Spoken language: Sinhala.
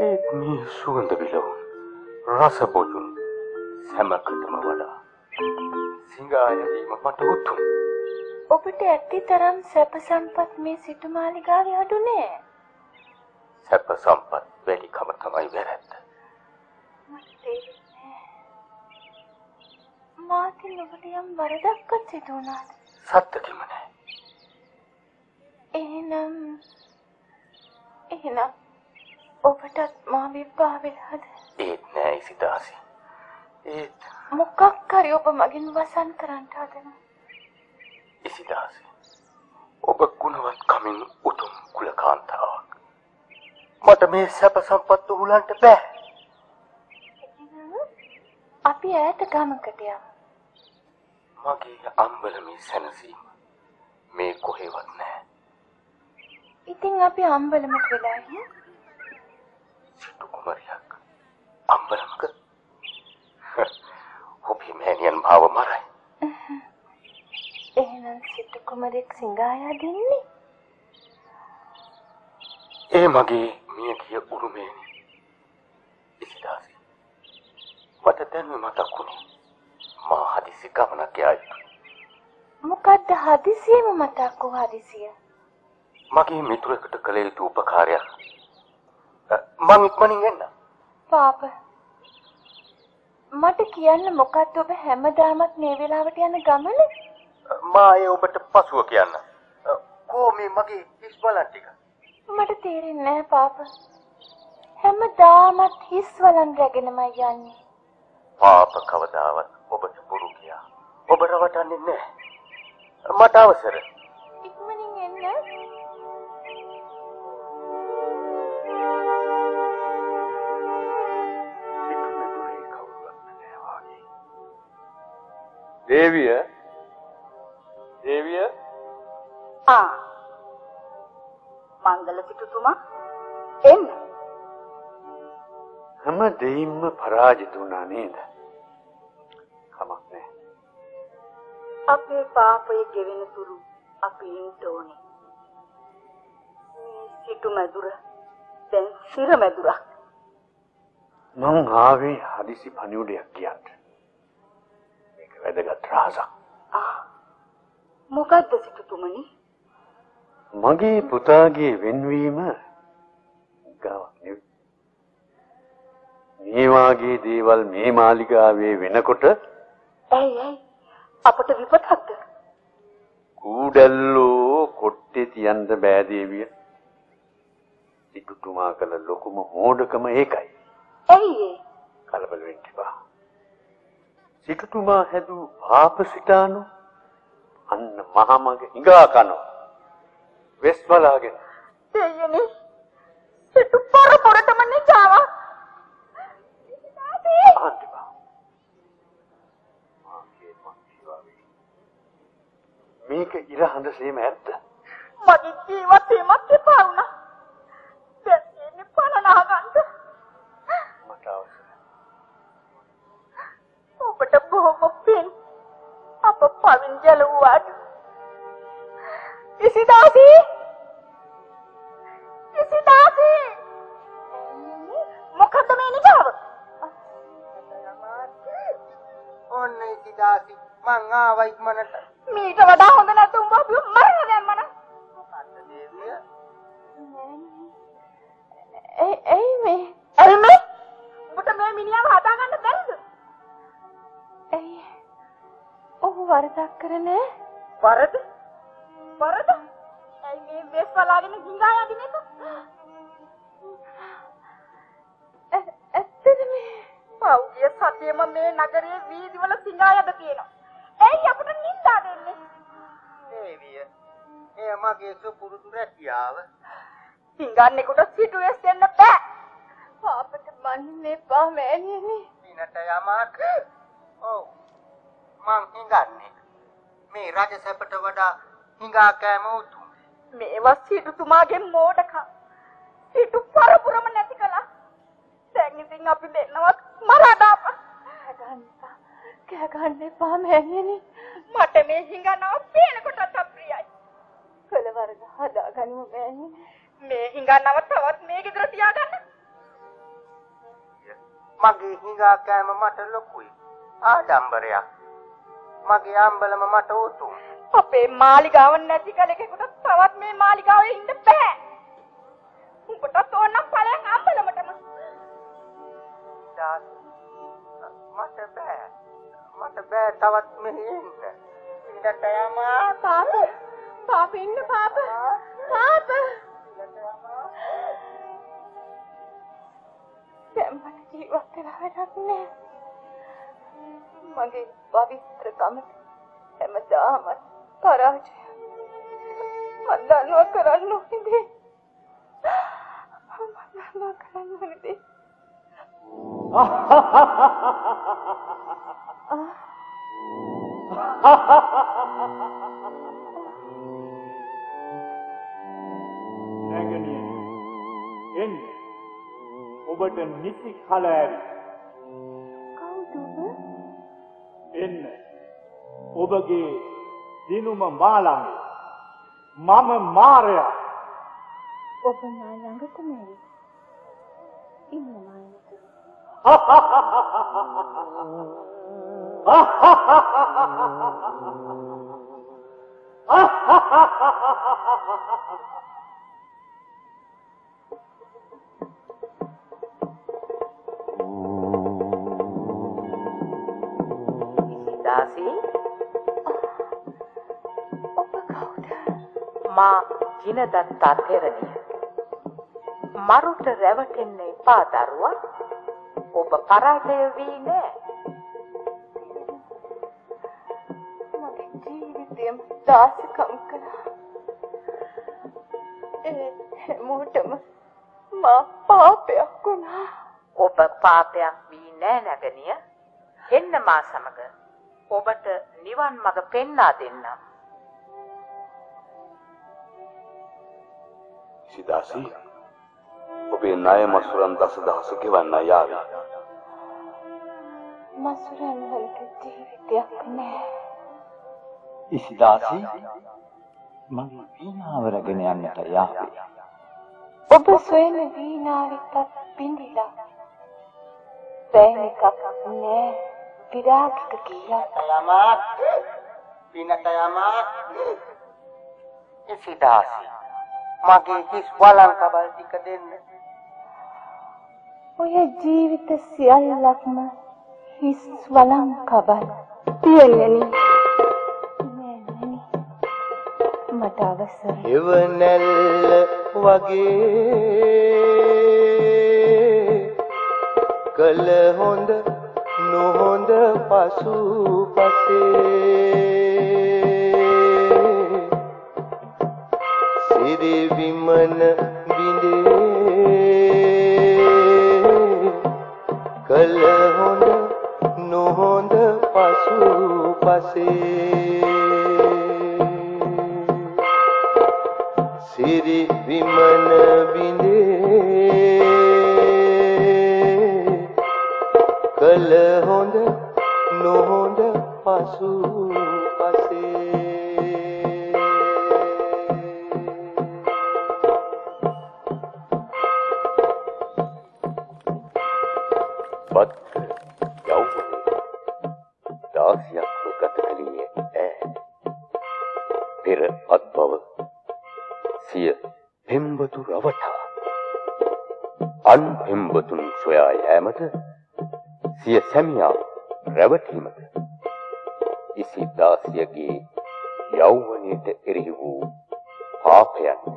ඒත් මේ සුවඳ විලවුන් රස බොජුන් සැමකටම වඩා සිඟායීම මට උතුම්. ඔබට ඇති තරම් සැප සම්පත් මේ සිටුමාලිගාවේ අඩු නෑ. සැප සම්පත් වැඩිකම තමයි වැරැද්ද. මාතින් ඔබට යම් වරදක්වත් සිදු වුණාද? සත්‍යකම නෑ. එහෙනම් ඔබටත් මා විපා වෙලාද? ඒත් නෑ ඉසිදාසි. ඒත් මොකක් හරි ඔබ මගින් වසන් කරන්න හදනවා. ඉසිදාසි. ඔබ ගුණවත් කමින් උතුම් කුලකාන්තාවක්. මට මේ සැප සම්පත් උහුලන්න බෑ. අපි ඈත ගමකට යමු. මගේ අම්බලමේ සැනසීම මේ කොහෙවත් නෑ. ඉතින් අපි අම්බලමට වෙලා යමු. සිටු කුමරියක් අම්බලමක ඔබේ මෑණියන් මාව මරයි. එහෙනම් සිටු කුමරියක් සිඟායා දෙන්නේ? ඒ මගේ මිය ගිය උරුමේනි. ඉසිදාසි. මට දැනුම මතක් වුණේ මා හදිසි ගමනක් යා යුතුයි. මොකද්ද හදිසියෙම මතක් වූ හදිසිය? මගේ මිතුරෙකුට කළ යුතු උපකාරයක්. මං ඉක්මනින් එන්න. පාප. මට කියන්න මොකද්ද ඔබ හැමදාමත් මේ වෙලාවට යන ගමන? මා ඒ ඔබට පසුව කියන්න. කෝ මේ මගේ හිස් බලන් ටික. මට තේරෙන්නේ නැහැ පාප. හැමදාමත් හිස් වලන් රැගෙනමයි යන්නේ. පාප කවදාවත් ඔබට බොරු කියා ඔබ රවටන්නේ නැහැ. මට අවසර. ඉක්මනින් එන්න. දේවිය මංගල සිටුතුමා එන්න. හැම දෙයින්ම පරාජිත වුණා නේද? කමක් නෑ. අපේ පාපය ගෙවෙන තුරු අපි ඉන්න ඕනේ. මේ සිටු මැදුර දැන් සිර මැදුරක්. මං ආවේ හදිසි පණිවුඩයක් කියන්න. මේක වැදගත් රහසක්. මොකද්ද සිටුතුමනි? මගේ පුතාගේ වෙන්වීම ගාවක් නෙවෙයි. මේ වාගේ දේවල් මේ මාලිගාවේ වෙනකොට ඇයි අපට විපතක්ද? කූඩල්ලෝ කොට්ටේ තියන්න බෑ දේවිය. සිටුතුමා කළ ලොකුම මෝඩකම ඒකයි. ඇයි ඒ? කලබල වෙන්න එපා. සිටුතුමා හැදූ පාප සිතානු අන්න මහමග හිඟා කනවා. වෙස් බලාගෙන. දෙයනේ සිටු පරපරටම නිජාවා. ආන්තිපා. මේක ඉර හඳසේම ඇත්ත. මගේ ජීවිතේමත් එපා වුණා. දැන් ඉන්නේ පණ නහගන්න. මට අවශ්‍යයි. ඔබට බොහොම පින්. අප පවින් ජලුවාට. ඉසිදාසි මොකද්ද මේ නිජාව? ඔන්න ඉසිදාසි මං ආවා ඉක්මනට. මීට වඩා හොඳ නැතු උඹ අපි මරණ දැම්මන. මොකද්ද දේවිය? ඇයි මේ? ඔබට මේ මිනිහව හදාගන්න බැරිද? ඇයි? ඔහු වරදක් කරන්නේ? වරද? ඇයි මේ වෙස් වලාගෙන ගිඟා යදින එක? ඇත්තද මේ? පෞද්ගලික සතියෙම මේ නගරයේ වීදිවල සිඟායද තියෙනවා. ඇයි අපිට නින්දා දෙන්නේ? දේවිය එය මගේ සුපුරුදු රැකියාව. සිඟන්නේකට සිටුවෙස් දෙන්න බෑ. පාපට මන්නේ එපා මෑණියනි. දිනට යමක්. ඔව් මං හිඟන්නේ. මේ රජසැපට වඩා හිඟා කෑම උතුම්. මේවා සිටුතුමාගේ මෝඩකම්. සිටු පරපුරම නැති කළා. දැන් ඉතින් අපි දෙන්නවත් මරා දාපන්. කෑ ගන්න එපා මෑණියනි. මට මේ හිඟනව පේනකොටත් අප්‍රියයි. කළ වරද හදාගනිමු මෑණියනි. මේ හිඟනව තවත් මේ ගෙදර තියාගන්න. මගේ හිඟා කෑම මට ලොකුයි. ආඩම්බරයක්. මගේ අම්බලම මට උතුම්. අපේ මාලිගාව නැති කලකෙකුට තවත් මේ මාලිගාවේ ඉන්න බෑ. උඹට ඕනම් ඵලයන් අම්බලමටම. මට බෑ තවත් මෙහි ඉන්න. ඉන්නට යමා පාප ඉන්න පාප. දැන් මට ජීවත් වෙලා වැඩක් නෑ. මගේ පවිත්‍රකමට හැමදාම පරාජය. මම දන්නවා කරන්න ඕනේ. නැගණිය එන්න ඔබට නිසි කල ඇරි. කවුද ඔබ? එන්න ඔබගේ දිනුම මාළඟ මම මාරයා. ඔබ මා ළඟටම ඉන්නවා නේද? ඉසිදාසි ඔබ කවුද? මා ජිනදත්තා තෙරණිය. මරුට රැවටෙන්න එපා දරුවා. ඔබ පරාජය වී නෑ. මගේ ජීවිතයම දාසිකම් කළා. ඒ හැමෝටම මා පාපයක් වුණා. ඔබ පාපයක් වී නෑ නැගණිය. එන්න මා සමග ඔබට නිවන් මඟ පෙන්වා දෙන්නම්. සිදාසි ඔබේ ණය මසුරන් දසදහස ගෙවන්න යාවි. මසුරන් වලට ජීවිතයක් නෑ. ඉසිදාසි මගේ වීණාව රැගෙන යන්නට යාවේ. ඔබ සොයන වීණාවිතත් පිඳිලා. දැන් එකක් නෑ. විරාගික කියලා. යමා පිනට යමා. ඉසිදාසි මගේ හිස් වලංකබල් ටික දෙන්න. ඔය ජීවිත සියල්ලක්ම හිස් වලංකබල් තියෙන්නේ නෑ. මට අවසරයි. එවනැල්ල වගේ කළ හොඳ නොහොඳ පසු පසේ සිරි විමන බිඳේ කළ හොඳ නොහොඳ පසු පසේ සිරි විමන බිඳේ කළ හොඳ නොහොඳ පසු පසේ බත් යවුනේ දාසියක් ගත කලියේ පෙර අත්බව සිය පෙම්බතු රවටා අන් පෙම්බතුන් සොයා යෑමට සිය සැමියා රැවටීමට ඉසිදාසියගේ යෞවනයට එරෙහි වූ පාපයන්ය.